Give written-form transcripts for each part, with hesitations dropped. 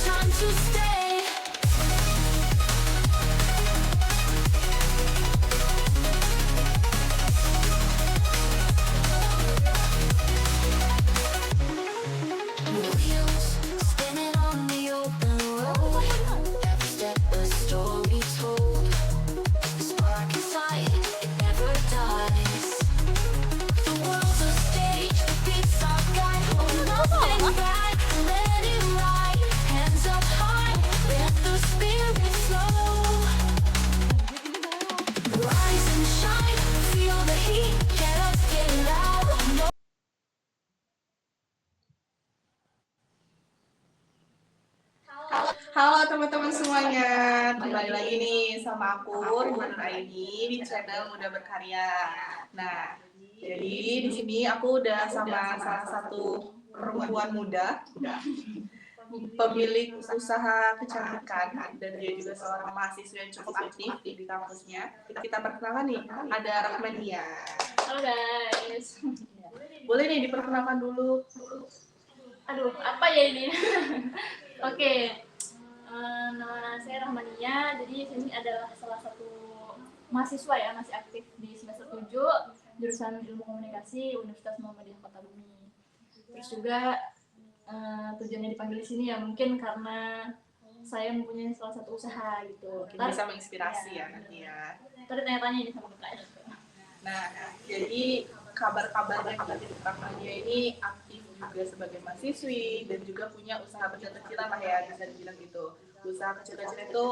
time to stay. Wheels spinning on the open road. Every step a story told. The spark inside, it never dies. The world's a stage, the beats our guide. Hold nothing back, let it ride. Hands up high, let the spirit flow. Rise and shine, feel the heat. Get up, get loud. No. Halo teman-teman semuanya, kembali lagi nih sama aku Ridwan ID di channel Muda Berkarya. Nah, jadi di sini aku udah sama salah satu perempuan muda, pemilik usaha kecantikan, dan dia juga seorang mahasiswa yang cukup aktif di kampusnya. Kita perkenalkan nih, ada Rahmania. Halo guys. Boleh nih diperkenalkan dulu. Aduh, apa ya ini? Oke. Nama saya Rahmania. Jadi ini adalah salah satu mahasiswa ya, masih aktif di semester 7 jurusan Ilmu Komunikasi Universitas Muhammadiyah Kota Bumi. Terus juga tujuannya dipanggil di sini ya mungkin karena saya mempunyai salah satu usaha gitu. Mungkin bisa menginspirasi ya nanti ya. Tadi tanya-tanya ini sama kakak. Nah, jadi kabar-kabarnya Rahmania ini aktif juga sebagai mahasiswi dan juga punya usaha kecil-kecilan lah ya, bisa dibilang gitu. Usaha kecil-kecil itu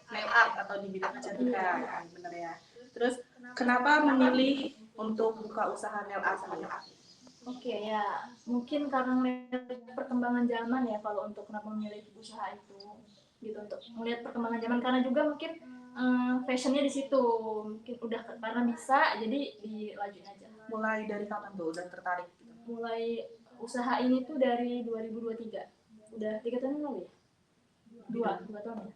nail art atau di bidang kecantikan, bener ya. Terus kenapa memilih untuk buka usaha nail art? Oke ya, mungkin karena melihat perkembangan zaman ya kalau untuk kenapa memilih usaha itu gitu, untuk melihat perkembangan zaman karena juga mungkin fashionnya di situ mungkin udah karena bisa jadi dilanjutin aja. Mulai dari kapan tuh udah tertarik gitu? Mulai usaha ini tuh dari 2023, udah 3 tahun yang lalu ya? 2 tahun ya?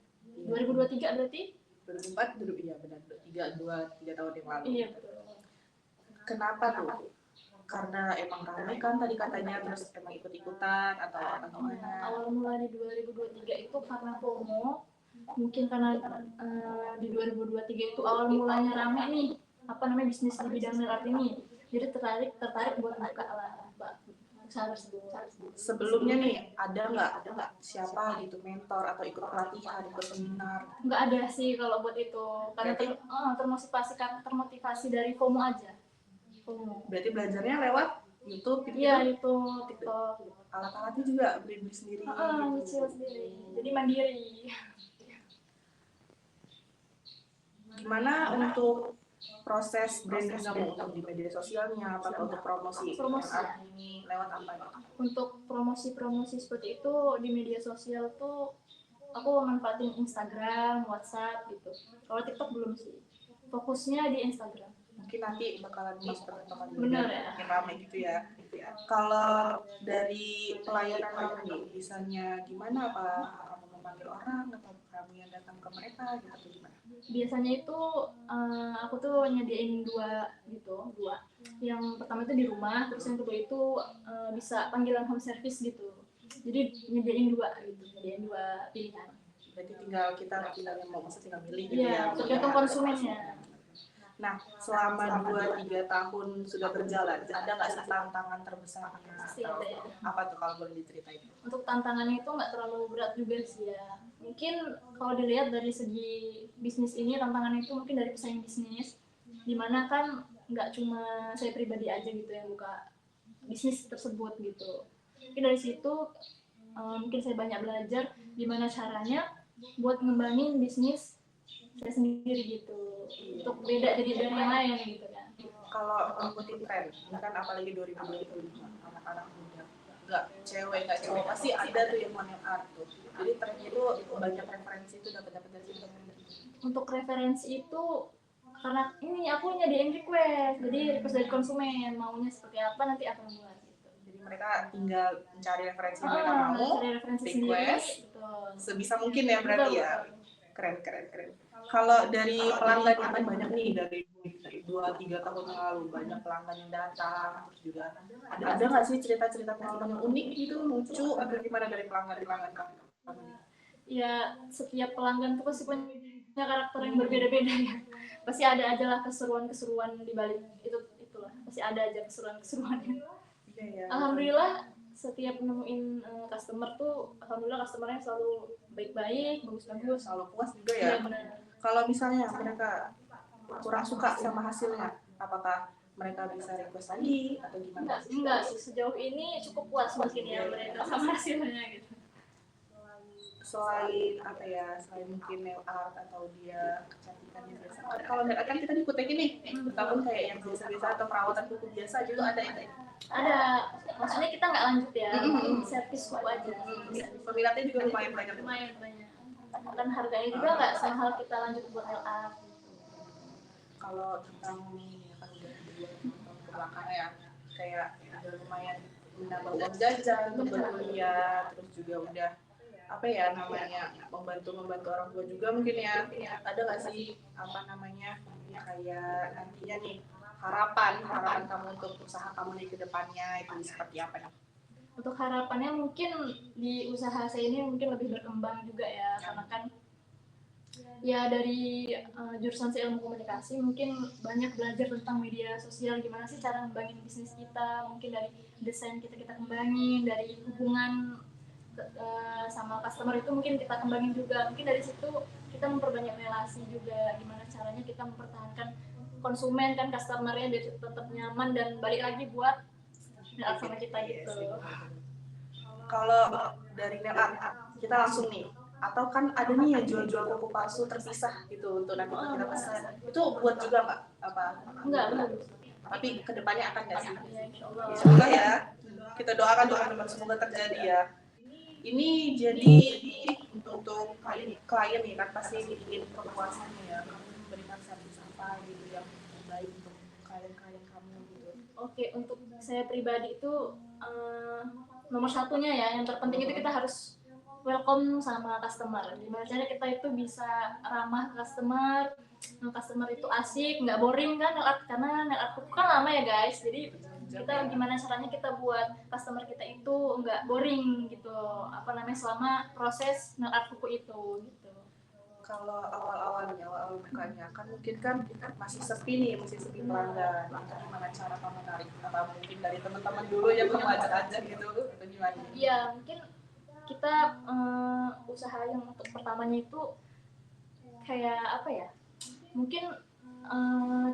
2023 berarti? 2004, iya benar, 3 tahun yang lalu. Iya betul. Kenapa tuh? Karena emang ramai kan tadi katanya, terus emang ikut-ikutan atau gimana? Awal mula di 2023 itu karena FOMO, mungkin karena di 2023 itu awal mulanya rame nih bisnis di bidang nail art ini, jadi tertarik buat buka lah usaha tersebut. Sebelumnya nih ada nggak siapa gitu mentor atau ikut pelatihan, ikut seminar? Nggak ada sih kalau buat itu, karena termotivasi dari FOMO aja. Berarti belajarnya lewat YouTube gitu? Iya, YouTube, TikTok. Alat-alatnya juga beli sendiri? Nyicil sendiri, jadi mandiri. Gimana untuk proses branding kamu untuk di media sosialnya atau untuk promosi art ini lewat apa ya? Untuk promosi seperti itu di media sosial tuh aku manfaatin Instagram, WhatsApp gitu. Kalau TikTok belum sih. Fokusnya di Instagram. Mungkin nanti bakalan masuk pertemuan Bener ya. Makin ramai gitu ya. Kalau dari pelayanan kamu nih, misalnya gimana, apa kamu memanggil orang atau kamu yang datang ke mereka gitu atau gimana? Biasanya itu aku tuh nyediain dua. Yang pertama itu di rumah, terus yang kedua itu bisa panggilan home service gitu. Jadi nyediain dua pilihan. Berarti kita tinggal mau masuk tinggal milih gitu ya. ya. Tergantung konsumennya. Nah, selama 2-3 tahun sudah berjalan, ada nggak sih tantangan terbesarnya? Pasti ada ya. Apa tuh kalau boleh diceritain? Untuk tantangannya itu nggak terlalu berat juga sih ya. Mungkin kalau dilihat dari segi bisnis ini, tantangannya itu mungkin dari pesaing bisnis, dimana kan nggak cuma saya pribadi aja gitu yang buka bisnis tersebut gitu. Mungkin dari situ mungkin saya banyak belajar gimana caranya buat ngembangin bisnis saya sendiri gitu, untuk beda dari yang lain gitu kan. Kalau ngikutin tren, kan apalagi 2025, anak-anak muda, nggak cewek nggak cowok pasti ada tuh yang mau nail art tuh. Jadi trennya itu banyak referensi itu dapat dari situ. Untuk referensi itu karena ini aku nyediain request, jadi request dari konsumen maunya seperti apa nanti akan buat gitu. Jadi mereka tinggal mencari referensi yang mereka mau, request sebisa mungkin ya berarti ya. Keren. Kalau dari pelanggan itu banyak nih dari 2-3 tahun yang lalu banyak pelanggan yang datang, terus juga ada nggak sih cerita-cerita pengalaman yang unik gitu, lucu atau gimana dari pelanggan kamu? Ya setiap pelanggan tuh pasti punya karakter yang berbeda-beda ya. Pasti ada aja lah keseruan-keseruan di balik itulah. Pasti ada aja keseruan-keseruannya. Iya ya. Alhamdulillah setiap nemuin customer tuh, alhamdulillah customernya selalu baik-baik, bagus-bagus. Selalu puas juga ya. Iya benar. Kalau misalnya mereka kurang suka sama hasilnya, apakah mereka bisa request lagi atau gimana? Enggak sih, sejauh ini cukup puas mungkin ya mereka sama hasilnya gitu. Selain apa ya, selain mungkin nail art atau dia kecantikannya biasa. Kalau nail art kan kita di Kutek ini, ataupun kayak yang biasa-biasa atau perawatan kuku biasa juga ada ya. Ada, maksudnya kita nggak lanjut ya, mungkin servis kuku aja. Peminatnya juga lumayan banyak. Lumayan banyak. Dan harganya juga nggak semahal kita lanjut buat nail art. Kalau tentang ini kan udah 2 tahun ke belakang ya, kayak udah lumayan menambah uang jajan untuk berkuliah, terus juga udah apa ya namanya membantu orang tua juga mungkin ya. Ada nggak sih apa namanya kayak nantinya nih harapan kamu untuk usaha kamu nih ke depannya itu seperti apa nih? Untuk harapannya mungkin di usaha saya ini mungkin lebih berkembang juga ya, karena kan ya dari jurusan saya ilmu komunikasi mungkin banyak belajar tentang media sosial, gimana sih cara ngembangin bisnis kita, mungkin dari desain kita kembangin, dari hubungan sama customer itu mungkin kita kembangin juga, mungkin dari situ kita memperbanyak relasi juga, gimana caranya kita mempertahankan konsumen kan, customernya biar tetap nyaman dan balik lagi buat nail art sama kita gitu. Kalau dari nail art kita langsung nih, atau kan ada nih yang jual-jual kuku palsu terpisah gitu untuk nanti kita pesan, itu buat juga nggak apa? Enggak. Tapi kedepannya akan nggak sih? Ya, insyaallah. Semoga ya, kita doakan teman-teman semoga terjadi ya. Ini jadi untuk klien nih kan pasti bikin kepuasannya ya, kamu memberikan servis apa gitu yang baik untuk klien-klien kamu gitu. Oke, untuk saya pribadi itu nomor satunya ya, yang terpenting itu kita harus welcome sama customer. Gimana caranya kita itu bisa ramah ke customer itu asik, nggak boring kan nail art, karena nail art kan lama ya guys. Jadi kita gimana caranya kita buat customer kita itu nggak boring gitu, selama proses nail art kuku itu gitu. Kalau awal bukanya kan mungkin kan masih sepi pelanggan. Itu gimana cara kamu menarik? Apa mungkin dari teman-teman dulu yang kamu ajak gitu atau gimana? Iya, mungkin kita usaha yang untuk pertamanya itu kayak apa ya? Mungkin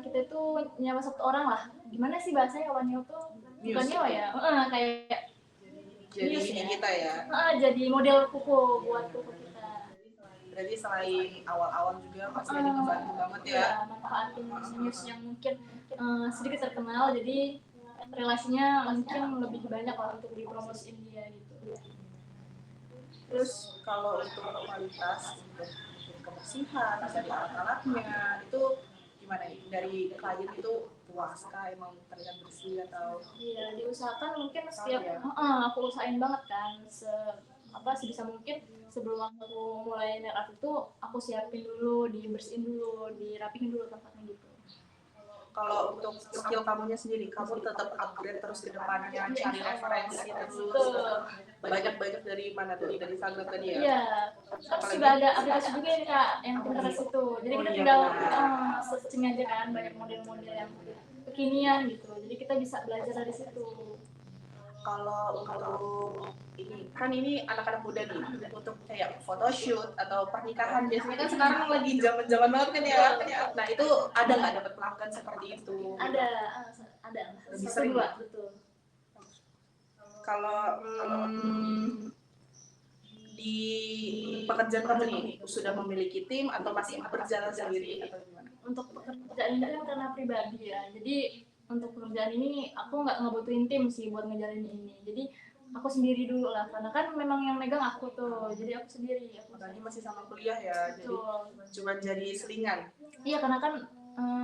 kita itu nyawa 1 orang lah. Gimana sih bahasanya kalau nyewa tuh? Bukan nyewa ya? Kayak jadi ini kita ya. Jadi model kuku buat kuku kita. Berarti selain awal-awal juga pasti ada ngebantu banget ya. Manfaatin news yang mungkin sedikit terkenal, jadi relasinya mungkin lebih banyak lah untuk dipromosiin dia gitu. Terus kalau untuk kualitas, untuk kebersihan, dari alat-alatnya itu gimana nih? Dari klien itu puaskah emang terlihat bersih atau? Iya, diusahakan mungkin setiap aku usahain banget kan sebisa mungkin sebelum aku mulai nail art itu aku siapin dulu, dibersihin dulu, dirapihin dulu tempatnya gitu. Kalau untuk skill kamunya sendiri, kamu tetap upgrade terus ke depannya, cari referensi terus. Banyak dari mana tuh? Dari Instagram tadi ya? Iya, kan sudah ada aplikasi juga ya Kak, yang Pinterest itu. Jadi kita tinggal searching aja kan, banyak model-model yang kekinian gitu. Jadi kita bisa belajar dari situ. Kalau untuk ini anak-anak muda nih, untuk kayak photoshoot atau pernikahan biasanya kan sekarang lagi zaman banget kan ya. Nah itu ada nggak dapat pelanggan seperti itu? Ada. Lebih 1, sering 2, betul. Kalau di pekerjaan kamu nih sudah memiliki tim atau masih berjalan sendiri atau gimana? Untuk pekerjaan ini kan karena pribadi ya, jadi untuk pekerjaan ini aku nggak ngebutuhin tim sih buat ngejalanin ini, jadi aku sendiri dulu lah, karena kan memang yang megang aku tuh, jadi aku sendiri. Tadi masih sama kuliah ya, jadi cuma jadi selingan. Iya, karena kan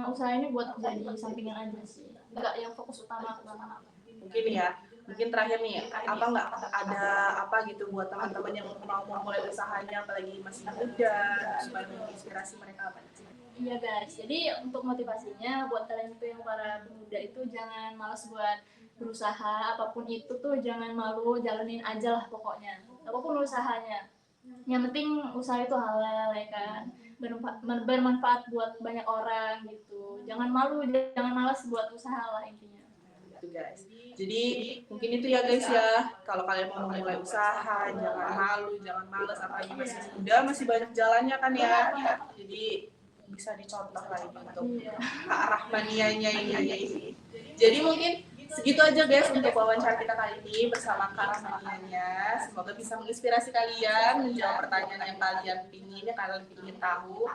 usaha ini buat jadi sampingan aja sih, nggak yang fokus utama. Mungkin terakhir nih, apa nggak ada apa gitu buat teman-teman yang mau mulai usahanya apalagi masih muda, supaya menginspirasi mereka apa? Iya guys, jadi untuk motivasinya buat kalian itu yang para pemuda itu jangan malas buat berusaha, apapun itu tuh jangan malu, jalanin aja lah pokoknya. Apapun usahanya. Yang penting usaha itu halal ya kan, bermanfaat buat banyak orang gitu. Jangan malu, jangan malas buat usaha lah intinya. Gitu guys. Jadi mungkin itu ya guys ya. Kalau kalian mau mulai usaha, jangan malu, jangan males, apalagi masih muda, masih banyak jalannya kan ya. Jadi bisa dicontoh lagi untuk Kak Rahmanianya ini. Jadi mungkin segitu aja guys untuk wawancara kita kali ini bersama Kak Rahmanianya. Semoga bisa menginspirasi kalian menjawab pertanyaan yang kalian pingin, yang kalian ingin tahu.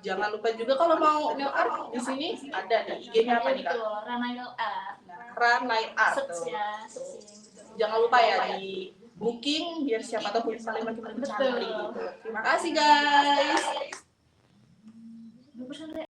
Jangan lupa juga kalau mau nail art di sini ada nih IG-nya apa nih Kak? Betul, Ranail Art. Keren nail art Search tuh. ya, searching. Jangan lupa ya di booking biar siapa tahu kulit kalian makin cantik gitu. Terima kasih guys. 2%